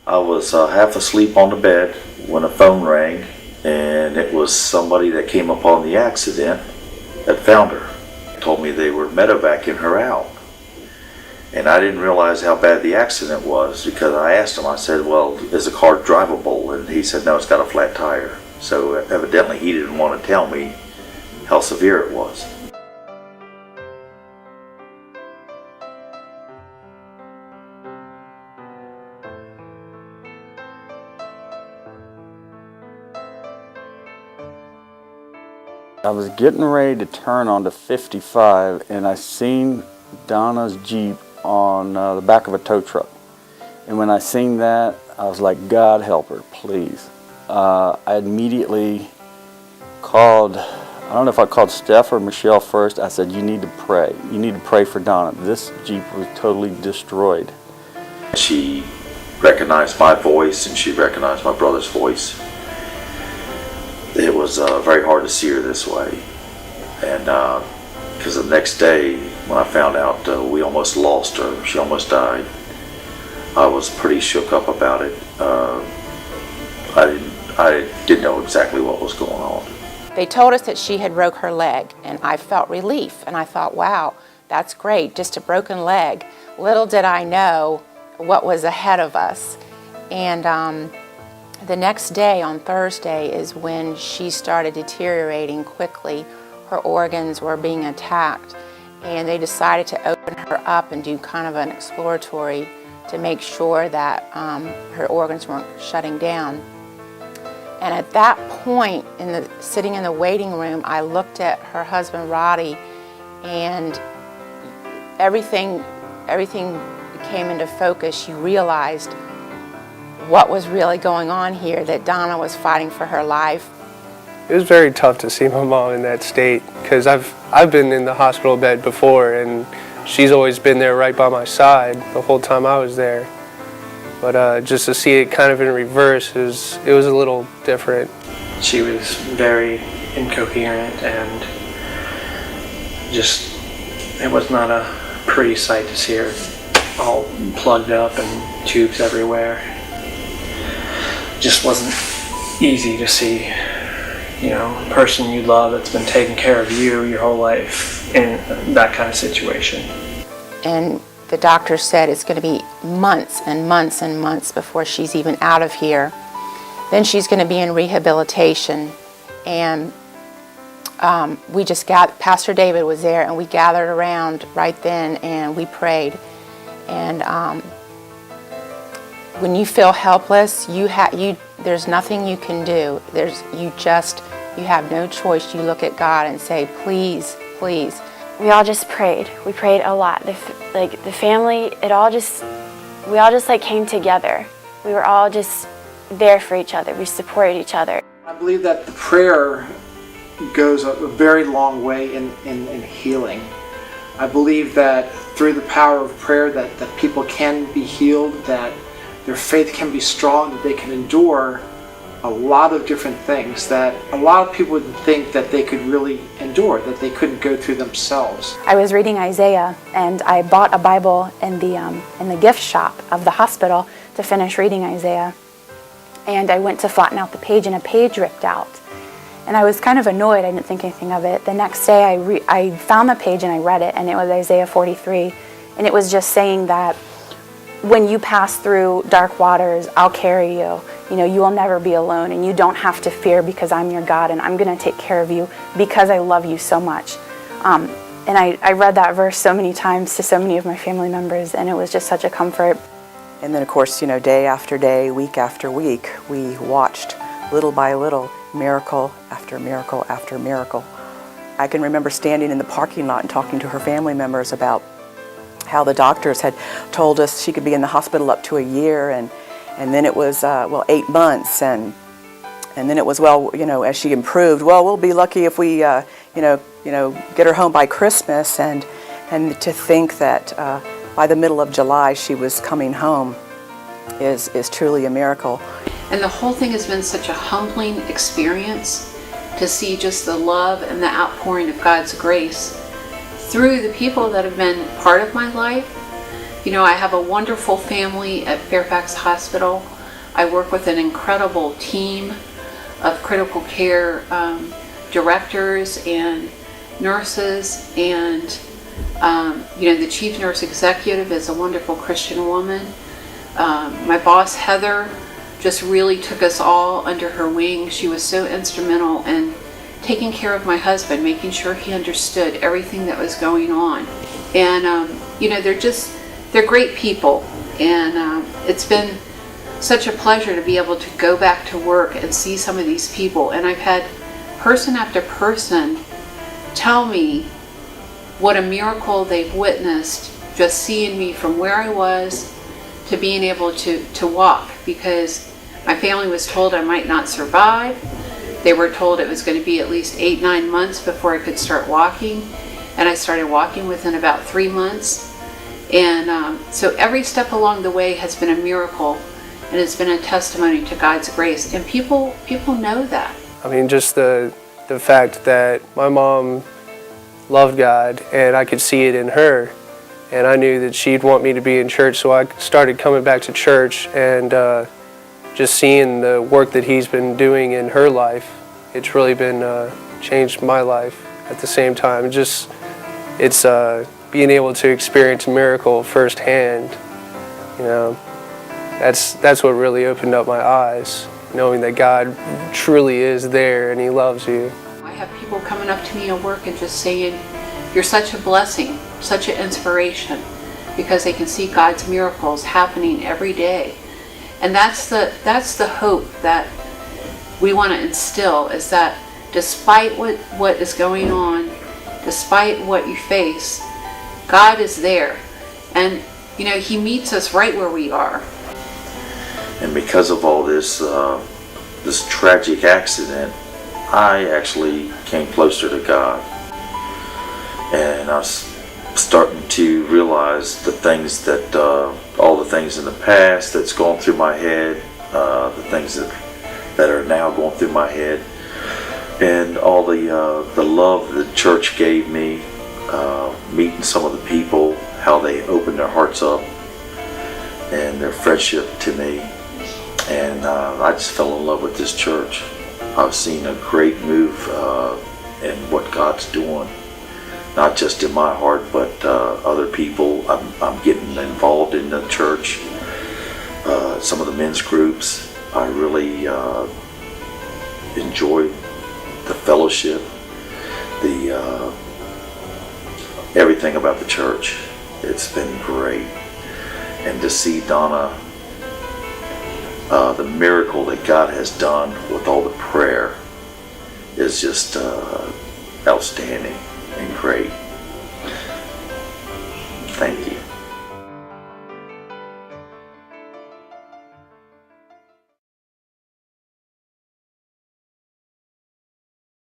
I was half asleep on the bed when a phone rang, and it was somebody that came upon the accident that found her. Told me they were medevacing her out. And I didn't realize how bad the accident was because I asked him, I said, well, is the car drivable? And he said, no, it's got a flat tire. So evidently he didn't want to tell me how severe it was. I was getting ready to turn onto 55 and I seen Donna's Jeep on the back of a tow truck. And when I seen that, I was like, God help her, please. I immediately called, I don't know if I called Steph or Michelle first. I said, you need to pray. You need to pray for Donna. This Jeep was totally destroyed. She recognized my voice and she recognized my brother's voice. It was very hard to see her this way. And because the next day when I found out we almost lost her, she almost died, I was pretty shook up about it. I didn't know exactly what was going on. They told us that she had broke her leg, and I felt relief, and I thought, wow, that's great, just a broken leg. Little did I know what was ahead of us. And the next day, on Thursday, is when she started deteriorating quickly. Her organs were being attacked, and they decided to open her up and do kind of an exploratory to make sure that her organs weren't shutting down. And at that point, sitting in the waiting room, I looked at her husband, Roddy, and everything came into focus. You realized what was really going on here, that Donna was fighting for her life. It was very tough to see my mom in that state because I've been in the hospital bed before and she's always been there right by my side the whole time I was there. But just to see it kind of in reverse, it was a little different. She was very incoherent and just, it was not a pretty sight to see her all plugged up and tubes everywhere. Just wasn't easy to see, you know, a person you love that's been taking care of you your whole life in that kind of situation. And the doctor said it's going to be months and months and months before she's even out of here. Then she's going to be in rehabilitation. And we just Pastor David was there, and we gathered around right then and we prayed. And when you feel helpless, there's nothing you can do. You have no choice. You look at God and say, please, please. We all just prayed. We prayed a lot. The family, we all just like came together. We were all just there for each other. We supported each other. I believe that the prayer goes a very long way in healing. I believe that through the power of prayer that people can be healed, that their faith can be strong, that they can endure a lot of different things that a lot of people would think that they could really endure, that they couldn't go through themselves. I was reading Isaiah, and I bought a Bible in the gift shop of the hospital to finish reading Isaiah. And I went to flatten out the page, and a page ripped out. And I was kind of annoyed. I didn't think anything of it. The next day, I found the page and I read it, and it was Isaiah 43. And it was just saying that when you pass through dark waters, I'll carry you. You know, you will never be alone, and you don't have to fear because I'm your God, and I'm going to take care of you because I love you so much. And I read that verse so many times to so many of my family members, and it was just such a comfort. And then, of course, you know, day after day, week after week, we watched little by little, miracle after miracle after miracle. I can remember standing in the parking lot and talking to her family members about how the doctors had told us she could be in the hospital up to a year, and then it was 8 months, and then it was, well, you know, as she improved, well, we'll be lucky if we get her home by Christmas, and to think that by the middle of July she was coming home is truly a miracle. And the whole thing has been such a humbling experience to see just the love and the outpouring of God's grace through the people that have been part of my life, You know, I have a wonderful family at Fairfax Hospital. I work with an incredible team of critical care directors and nurses, and you know, the chief nurse executive is a wonderful Christian woman. My boss Heather just really took us all under her wing. She was so instrumental in taking care of my husband, making sure he understood everything that was going on. And you know, they're great people, and it's been such a pleasure to be able to go back to work and see some of these people. And I've had person after person tell me what a miracle they've witnessed just seeing me from where I was to being able to walk, because my family was told I might not survive. They were told it was going to be at least 8-9 months before I could start walking, and I started walking within about 3 months. And so every step along the way has been a miracle, and it's been a testimony to God's grace, and people know that. I mean, just the fact that my mom loved God, and I could see it in her, and I knew that she'd want me to be in church, so I started coming back to church, and just seeing the work that he's been doing in her life, it's really been changed my life at the same time. It's being able to experience a miracle firsthand, you know, that's what really opened up my eyes, knowing that God truly is there and he loves you. I have people coming up to me at work and just saying, "You're such a blessing, such an inspiration," because they can see God's miracles happening every day. And that's the hope that we want to instill, is that despite what is going on, despite what you face, God is there. And you know, he meets us right where we are. And because of all this, this tragic accident, I actually came closer to God. And I was starting to realize the things that, all the things in the past that's gone through my head, the things that are now going through my head, and all the love the church gave me, meeting some of the people, how they opened their hearts up, and their friendship to me. And I just fell in love with this church. I've seen a great move in what God's doing, not just in my heart, but other people. I'm getting involved in the church, some of the men's groups. I really enjoy the fellowship, the everything about the church. It's been great. And to see Donna, the miracle that God has done with all the prayer is just outstanding and great. Thank you.